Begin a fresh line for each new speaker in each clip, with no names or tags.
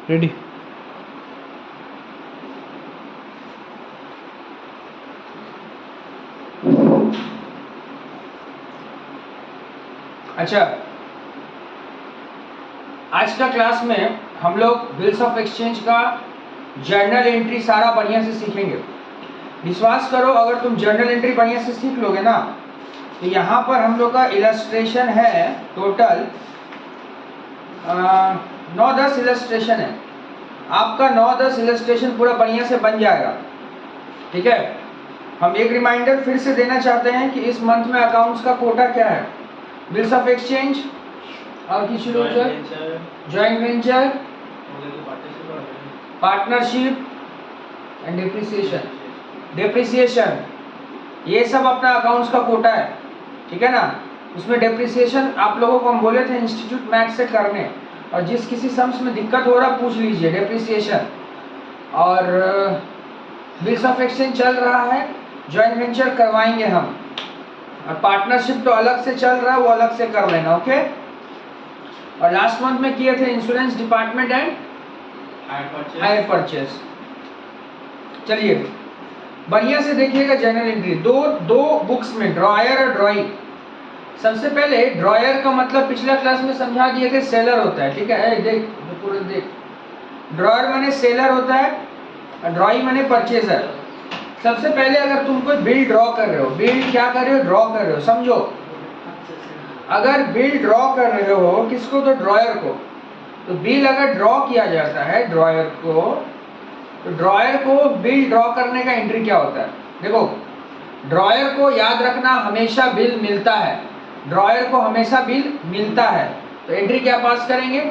Ready.
अच्छा, आज का क्लास में हम लोग बिल्स ऑफ एक्सचेंज का जर्नल एंट्री सारा बढ़िया से सीखेंगे। विश्वास करो, अगर तुम जर्नल एंट्री बढ़िया से सीख लोगे ना, तो यहाँ पर हम लोग का इलस्ट्रेशन है टोटल 9-10 इलस्ट्रेशन है। आपका 9-10 इलस्ट्रेशन पूरा बढ़िया से बन जाएगा। ठीक है, हम एक रिमाइंडर फिर से देना चाहते हैं कि इस मंथ में अकाउंट्स का कोटा क्या है। बिल्स ऑफ एक्सचेंज और किसी joint venture, partnership and depreciation, ये सब अपना अकाउंट्स का कोटा है। ठीक है ना। उसमें डेप्रिसिएशन आप लोगों को हम बोले थे इंस्टीट्यूट मैथ्स से करने, और जिस किसी सम्स में दिक्कत हो रहा पूछ लीजिए डेप्रिसिएशन। और बिल्स ऑफ एक्सचेंज चल रहा है, जॉइंट वेंचर करवाएंगे हम, और पार्टनरशिप तो अलग से चल रहा है, वो अलग से कर लेना। ओके। और लास्ट मंथ में किए थे insurance department and hire purchase. चलिए बढ़िया से देखिएगा जर्नल एंट्री। दो बुक्स में ड्रॉयर और ड्रॉइंग। सबसे पहले ड्रॉयर का मतलब पिछला क्लास में समझा दिए थे, सेलर होता है। ठीक है, देख पूरा देख। ड्रॉयर माने सेलर होता है और ड्रॉइंग माने परचेजर। सबसे पहले अगर तुम कोई बिल ड्रॉ कर रहे हो, बिल क्या कर रहे हो, ड्रॉ कर रहे हो, समझो। अगर बिल ड्रॉ कर रहे हो किसको, तो ड्रॉयर को। तो बिल अगर ड्रॉ किया जाता है ड्रॉयर को, तो ड्रॉयर को बिल ड्रॉ करने का एंट्री क्या होता है। देखो, ड्रॉयर को याद रखना, हमेशा बिल मिलता है। ड्रॉयर को हमेशा बिल मिलता है, तो एंट्री क्या पास करेंगे।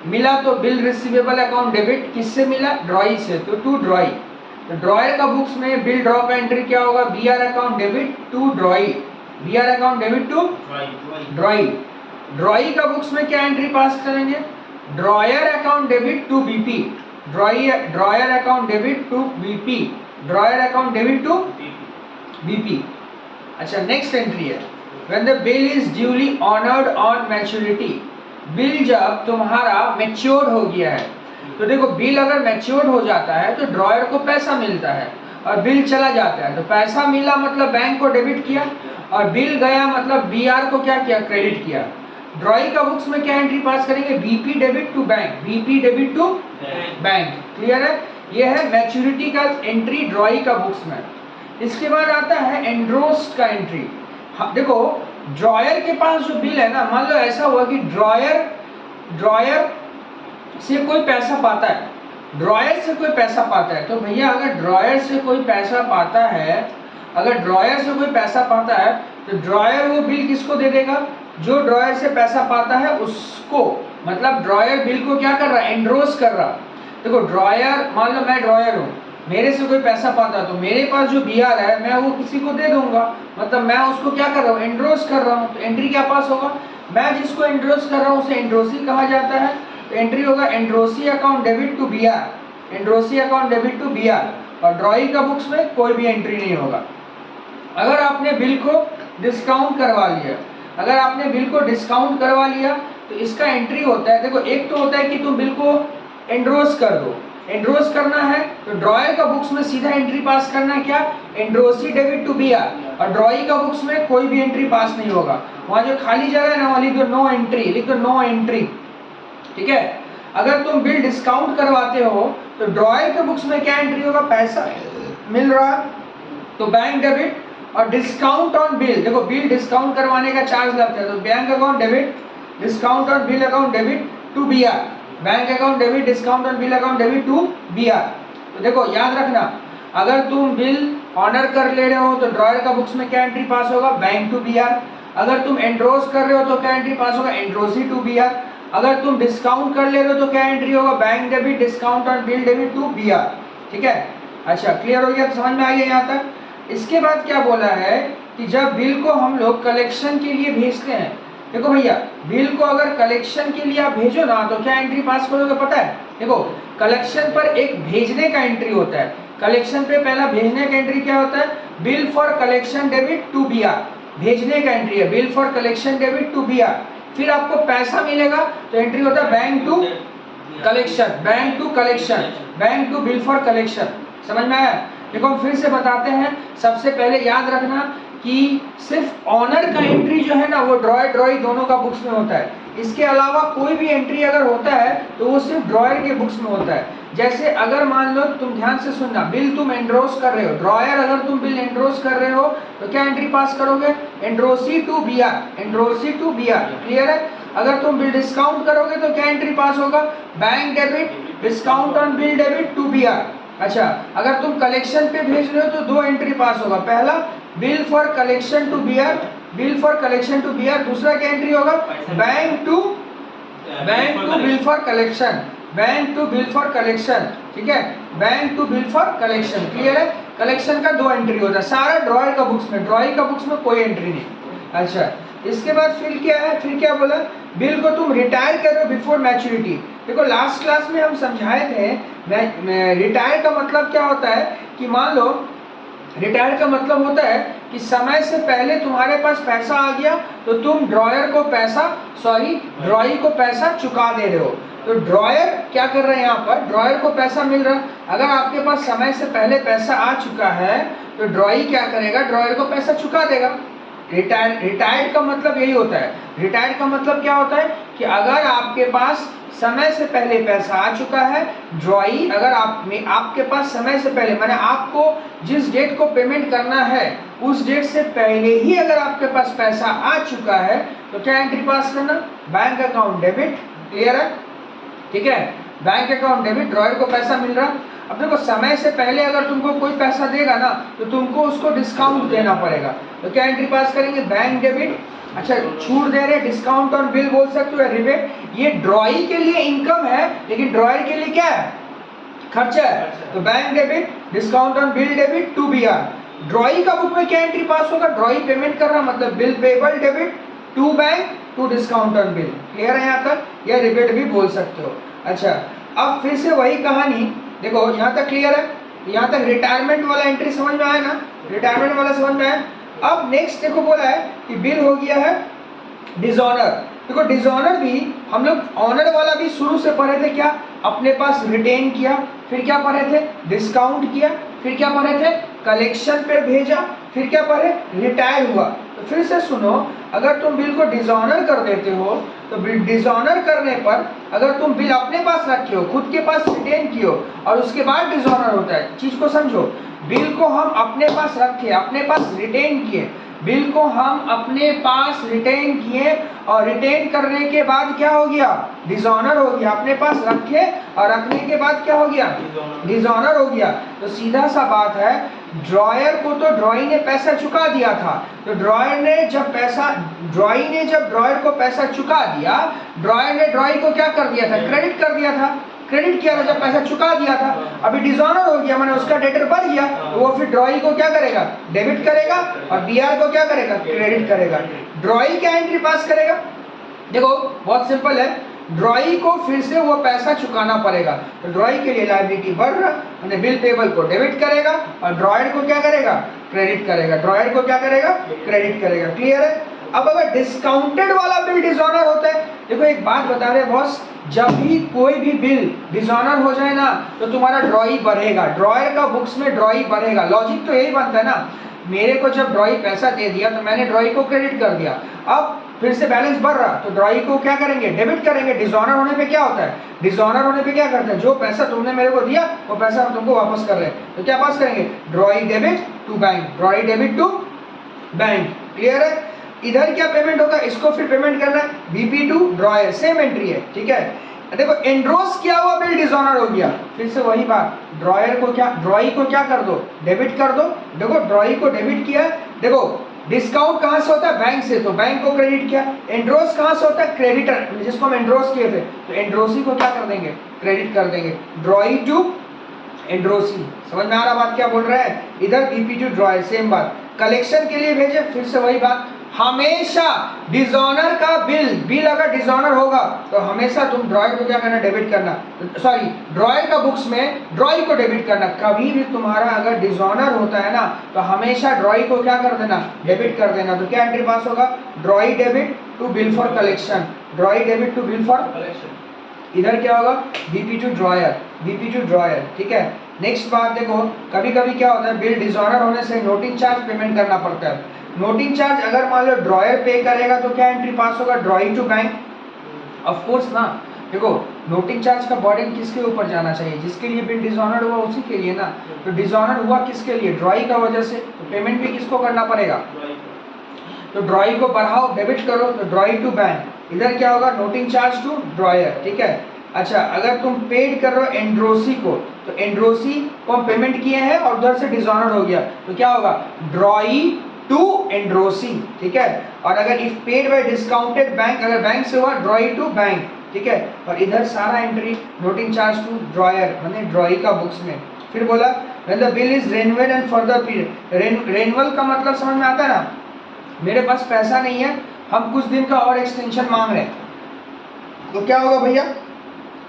मिला तो बिल रिसीवेबल अकाउंट डेबिट, किससे मिला, ड्रॉई से, तो टू ड्रॉई। तो ड्रॉयर का बुक्स में बिल ड्रॉ का एंट्री क्या होगा, BR account debit to drawee, BR account debit to drawee. Drawee का बुक्स में क्या एंट्री पास करेंगे, drawer account debit to BP, drawer account debit to BP, drawer account debit to BP. अच्छा, next entry है when the bill is duly honoured on maturity. Bill जब तुम्हारा mature हो गया है, तो देखो बिल अगर मैच्योर हो जाता है तो ड्रॉयर को पैसा मिलता है, और बिल चला जाता है तो पैसा मिला मतलब बैंक को डेबिट किया, और बिल गया मतलब बीआर को क्या किया, क्रेडिट किया। ड्रॉई का बुक्स में क्या एंट्री पास करेंगे, BP debit to bank, BP debit to bank. Clear है, ये है मैच्योरिटी का एंट्री ड्रॉई का बुक्स में। इसके बाद आता है एंड्रोस्ट का एंट्री। देखो, ड्रॉयर के पास जो बिल है ना, मान लो ऐसा हुआ कि ड्रॉयर से कोई पैसा पाता है, ड्रॉयर से कोई पैसा पाता है, तो भैया अगर ड्रॉयर से कोई पैसा पाता है, अगर ड्रॉयर से कोई पैसा पाता है, तो ड्रॉयर वो बिल किसको दे देगा, जो ड्रॉयर से पैसा पाता है उसको। मतलब ड्रॉयर बिल को क्या कर रहा है, एंड्रोस कर रहा। देखो ड्रॉयर, मान लो मैं ड्रॉयर हूँ, मेरे से कोई पैसा पाता है, तो मेरे पास जो बीआर है मैं वो किसी को दे दूंगा, मतलब मैं उसको क्या कर रहा हूँ, एंड्रोस कर रहा हूँ। तो एंट्री क्या पास होगा, मैं जिसको एंड्रोस कर रहा हूँ उसे एंड्रोसी कहा जाता है। तो एंट्री होगा एंड्रोसी अकाउंट डेबिट टू बीआर, एंड्रोसी अकाउंट डेबिट टू बीआर। और ड्रॉइंग का बुक्स में कोई भी एंट्री नहीं होगा। अगर आपने बिल को डिस्काउंट करवा लिया, अगर आपने बिल को डिस्काउंट करवा लिया तो इसका एंट्री होता है। देखो, एक तो होता है कि तुम बिल को एंड्रोस कर दो, एंड्रोस करना है तो ड्रॉयर का बुक्स में सीधा एंट्री पास करना है, क्या, एंड्रोसी डेबिट टू बीआर। और ड्रॉइंग का बुक्स में कोई भी एंट्री पास नहीं होगा, वहां जो खाली जगह है ना वहां लिख दो नो एंट्री, लिख दो नो एंट्री। ठीक है। अगर तुम बिल डिस्काउंट करवाते हो तो ड्रॉयर के बुक्स में क्या एंट्री होगा, पैसा मिल रहा तो बैंक डेबिट, और डिस्काउंट ऑन बिल, देखो बिल डिस्काउंट करवाने का चार्ज लगता है, तो bank account debit, discount on bill account debit to BR, bank account debit, discount on bill account debit to BR. तो देखो याद रखना, अगर तुम बिल ऑनर कर ले रहे हो तो ड्रॉयर का बुक्स में क्या एंट्री पास होगा, बैंक टू बीआर। अगर तुम एंड्रोस कर रहे हो तो क्या एंट्री पास होगा, एंड्रोसी टू बीआर। अगर तुम डिस्काउंट कर ले रहे हो तो क्या एंट्री होगा, bank debit, discount on bill debit to BR. ठीक है। अच्छा, क्लियर हो गया, समझ में आ गया यहाँ तक। इसके बाद क्या बोला है कि जब बिल को हम लोग कलेक्शन के लिए भेजते हैं, देखो भैया बिल को अगर कलेक्शन के लिए आप भेजो ना तो क्या एंट्री पास करोगे पता है। देखो, कलेक्शन पर एक भेजने का एंट्री होता है, कलेक्शन पे पहला भेजने का एंट्री क्या होता है, bill for collection debit to BR, भेजने का एंट्री है bill for collection debit to BR. फिर आपको पैसा मिलेगा तो एंट्री होता है bank to collection, bank to collection, bank to bill for collection. समझ में आया? देखो हम फिर से बताते हैं, सबसे पहले याद रखना कि सिर्फ ऑनर का एंट्री जो है ना वो ड्रॉयर ड्रॉई दोनों का बुक्स में होता है। इसके अलावा कोई भी एंट्री अगर होता है तो वो सिर्फ ड्रॉयर के बुक्स में होता है। जैसे अगर मान लो, तुम ध्यान से सुनना, बिल तुम एंड्रोस कर रहे हो, ड्रॉयर अगर तुम बिल एंड्रोस कर रहे हो तो क्या एंट्री पास करोगे? एंड्रोसी टू बी आर, एंड्रोसी टू बी आर। क्लियर है? अगर तुम बिल डिस्काउंट करोगे तो क्या एंट्री पास होगा? Bank debit discount on bill debit to B R. अच्छा, अगर तुम कलेक्शन पे भेज रहे हो तो दो एंट्री पास होगा, पहला bill for collection to B R, bill for collection to B R, दूसरा क्या एंट्री होगा? Bank to bill for collection, bank to bill for collection. ठीक है, bank to bill for collection. Clear है? Collection का दो एंट्री होता है, सारा ड्रॉयर का बुक्स में, ड्रॉइंग का बुक्स में कोई एंट्री नहीं। अच्छा, इसके बाद फिर क्या है? फिर क्या बोला? बिल को तुम रिटायर कर रहे हो बिफोर मैच्योरिटी। देखो लास्ट क्लास में हम समझाए थे, रिटायर का मतलब क्या होता है कि मान लो, रिटायर का मतलब होता है कि समय से पहले तुम्हारे पास पैसा आ गया तो तुम ड्रॉयर को पैसा, ड्रॉई को पैसा चुका दे रहे हो। तो ड्रॉयर क्या कर रहे हैं यहाँ पर? ड्रॉयर को पैसा मिल रहा है। अगर आपके पास समय से पहले पैसा आ चुका है तो ड्रॉई क्या करेगा? ड्रॉयर को पैसा चुका देगा। रिटायर्ड का मतलब यही होता है। रिटायर्ड का मतलब क्या होता है कि अगर आपके पास समय से पहले पैसा आ चुका है, ड्रॉई अगर आपके पास समय से पहले, माने आपको जिस डेट को पेमेंट करना है उस डेट से पहले ही अगर आपके पास पैसा आ चुका है तो क्या एंट्री पास करना? Bank account debit. क्लियर है? ठीक है, बैंक अकाउंट डेबिट, ड्रॉयर को पैसा मिल रहा। अब देखो समय से पहले अगर तुमको कोई पैसा देगा ना तो तुमको उसको डिस्काउंट देना पड़ेगा, तो क्या एंट्री पास करेंगे? Bank debit. अच्छा, छूट दे रहे, डिस्काउंट ऑन बिल बोल सकते हो या रिबेट। ये ड्रॉई के लिए इनकम है लेकिन ड्रॉयर के लिए क्या है? खर्चा है। तो bank debit discount on bill debit to B R. Drawee का बुक में क्या एंट्री पास होगा? ड्रॉई पेमेंट कर रहा, मतलब bill payable debit to bank to discount on bill. Clear है यहाँ तक? या रिबेट भी बोल सकते हो। अच्छा, अब फिर से वही कहानी, देखो यहाँ तक क्लियर है? यहाँ तक रिटायरमेंट वाला एंट्री समझ में आया ना? रिटायरमेंट वाला समझ में आया? अब नेक्स्ट देखो बोला है कि बिल हो गया है डिसऑनर। देखो डिसऑनर भी हम लोग, ऑनर वाला भी शुरू से पढ़े थे, क्या अपने पास रिटेन किया, फिर क्या पढ़े थे? डिस्काउंट किया, फिर क्या पढ़े थे? कलेक्शन पे भेजा, फिर क्या पढ़े? रिटायर हुआ। तो फिर से सुनो, अगर तुम बिल को डिसऑनर कर देते हो तो डिसऑनर करने पर अगर तुम बिल अपने पास रखे हो, खुद के पास रिटेन किए हो और उसके बाद डिसऑनर होता है, चीज को समझो। बिल को हम अपने पास रखे, अपने पास रिटेन किए, बिल को हम अपने पास रिटेन किए और रिटेन करने के बाद क्या हो गया? डिसऑनर हो गया। अपने पास रखे और रखने के बाद क्या हो गया? डिसऑनर हो गया। तो सीधा सा बात है, ड्रॉयर को तो ड्रॉई ने पैसा चुका दिया था, तो ड्रॉई ने जब ड्रॉयर को पैसा चुका दिया, ड्रॉयर ने ड्रॉई को क्या कर दिया था? क्रेडिट कर दिया था। क्रेडिट किया था जब पैसा चुका दिया था। अभी डिसऑनर हो गया, माने उसका डेटर बढ़ गया, तो वो फिर ड्रॉई को क्या करेगा? डेबिट करेगा और बीआर को क्या करेगा? क्रेडिट करेगा। ड्रॉई क्या एंट्री पास करेगा? देखो बहुत सिंपल है, ड्रॉई को फिर से वो पैसा चुकाना पड़ेगा, तो ड्रॉई के लिए लायबिलिटी बढ़ रहा, मैंने बिल पेबल को डेबिट करेगा और ड्रॉयर को क्या करेगा? क्रेडिट करेगा। ड्रॉयर को क्या करेगा? क्रेडिट करेगा। क्लियर है? अब अगर डिस्काउंटेड वाला बिल डिसऑनर होता है, देखो एक बात बता रहे बॉस, जब भी कोई भी बिल डिसऑनर हो जाए ना तो तुम्हारा ड्रॉई बढ़ेगा, ड्रॉयर का बुक्स में ड्रॉई बढ़ेगा। लॉजिक तो यही बनता है ना, मेरे को जब ड्रॉई पैसा दे दिया तो मैंने ड्रॉई को क्रेडिट कर दिया, अब फिर से बैलेंस बढ़ रहा तो ड्रॉई को क्या करेंगे? डेबिट करेंगे। डिसऑनर होने पे क्या होता है? डिसऑनर होने पे क्या करते हैं? जो पैसा तुमने मेरे को दिया वो पैसा हम तुमको वापस कर रहे हैं, तो क्या पास करेंगे? Drawee debit to bank, drawee debit to bank. Clear है? इधर क्या पेमेंट होगा? इसको फिर पेमेंट करना है BP to drawer, same entry है। ठीक है, देखो एंड्रोस किया हुआ बिल डिसऑनर हो गया, फिर से वही बात, ड्रॉयर को क्या, ड्रॉई को क्या कर दो? डेबिट कर दो। देखो ड्रॉई को डेबिट किया, देखो डिस्काउंट कहां से होता है? बैंक से, तो बैंक को क्रेडिट किया। एंड्रोस कहां से होता है? क्रेडिटर, जिसको हम एंड्रोस किए थे, तो एंड्रोसी को क्या कर देंगे? क्रेडिट कर देंगे। ड्रॉई टू एंड्रोसी। समझ में आ रहा बात क्या बोल रहा है? इधर बीपी टू ड्रॉयर, सेम बात। कलेक्शन के लिए भेजे, फिर से वही बात, हमेशा डिसऑनर का बिल अगर डिसऑनर होगा तो हमेशा तुम ड्रॉयर को क्या करना? डेबिट करना, सॉरी ड्रॉयर का बुक्स में ड्रॉई को डेबिट करना। कभी भी तुम्हारा अगर डिसऑनर होता है ना तो हमेशा ड्रॉई को क्या कर देना? डेबिट कर देना। तो क्या एंट्री पास होगा? Drawee debit to bill for collection, drawee debit to bill for collection. इधर क्या होगा, BP to drawer, BP to drawer, ठीक है। नेक्स्ट बात देखो, कभी कभी क्या होता है, बिल डिसऑनर होने से नोटिंग चार्ज पेमेंट करना पड़ता है। नोटिंग चार्ज अगर मान लो ड्रॉयर पे करेगा तो क्या एंट्री पास होगा, drawing to bank, of course ना। देखो नोटिंग चार्ज का बर्डन किसके ऊपर जाना चाहिए, जिसके लिए बिल डिसऑनर हुआ उसी के लिए ना। तो डिसऑनर हुआ किसके लिए, ड्रॉई का वजह से, तो पेमेंट भी किसको करना पड़ेगा, तो ड्रॉई को बढ़ाओ, डेबिट करो, तो ड्रॉई टू बैंक। इधर क्या होगा, नोटिंग चार्ज टू ड्रॉयर, ठीक है। अच्छा अगर तुम पेड कर रहे हो एंड्रोसी को, तो एंड्रोसी को हम पेमेंट किए हैं और उधर से डिसऑनर हो गया, तो क्या होगा, ड्रॉई टू एंड्रोसी, ठीक है। और अगर if paid by discounted bank, अगर बैंक से हुआ ड्रॉई टू बैंक, ठीक है। और इधर सारा entry noting charge to drawer माने ड्रॉई का बुक्स में। फिर बोला when the bill is renewal and further period, renewal का मतलब समझ में आता है ना, मेरे पास पैसा नहीं है, हम कुछ दिन का और एक्सटेंशन मांग रहे हैं, तो क्या होगा भैया,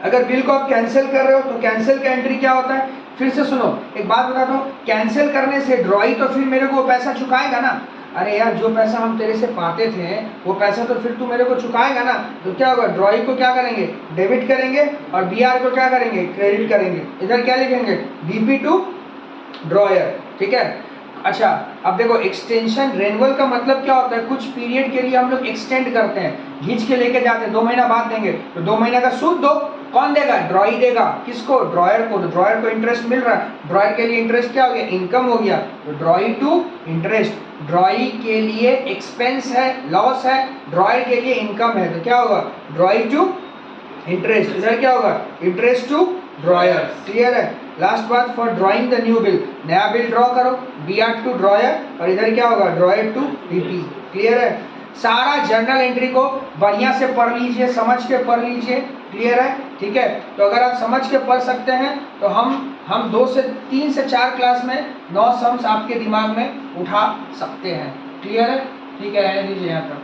अगर बिल को आप कैंसिल कर रहे हो तो कैंसिल का एंट्री क्या होता है। फिर से सुनो एक बात बताता हूँ, कैंसिल करने से ड्रॉई तो फिर मेरे को पैसा चुकाएगा ना, अरे यार जो पैसा हम तेरे से पाते थे वो पैसा तो फिर तू मेरे को चुकाएगा ना, तो क्या होगा, ड्रॉई को क्या करेंगे, डेबिट करेंगे, और बीआर को क्या करेंगे, क्रेडिट करेंगे। इधर क्या लिखेंगे, बीपी टू ड्रॉयर, ठीक है। अच्छा अब देखो एक्सटेंशन रेन्युअल का मतलब क्या होता है, कुछ पीरियड के लिए हम लोग एक्सटेंड करते हैं, खींच के लेके जाते हैं, 2 महीना बाद देंगे, तो 2 महीना का सूद दो, कौन देगा, ड्रॉई देगा, किसको, ड्रॉयर को, तो ड्रॉयर को इंटरेस्ट मिल रहा है, ड्रॉयर के लिए इंटरेस्ट क्या हो गया, इनकम हो गया, तो ड्रॉई टू इंटरेस्ट, ड्रॉई के लिए एक्सपेंस है, लॉस है, ड्रॉयर के लिए इनकम है, तो क्या होगा, ड्रॉई टू इंटरेस्ट, इधर क्या होगा, इंटरेस्ट टू ड्रॉयर, क्लियर है। लास्ट बात, for drawing the new bill, नया बिल ड्रॉ करो, बीआर टू ड्रॉयर, और इधर क्या होगा, ड्रॉयर टू बीपी, क्लियर है। सारा जर्नल एंट्री को बढ़िया से पढ़ लीजिए, समझ के पढ़ लीजिए, क्लियर है, ठीक है। तो अगर आप समझ के पढ़ सकते हैं तो हम 2 से 3 से 4 क्लास में 9 सम्स आपके दिमाग में उठा सकते हैं, क्लियर है, ठीक है, रहने दीजिए यहाँ तक।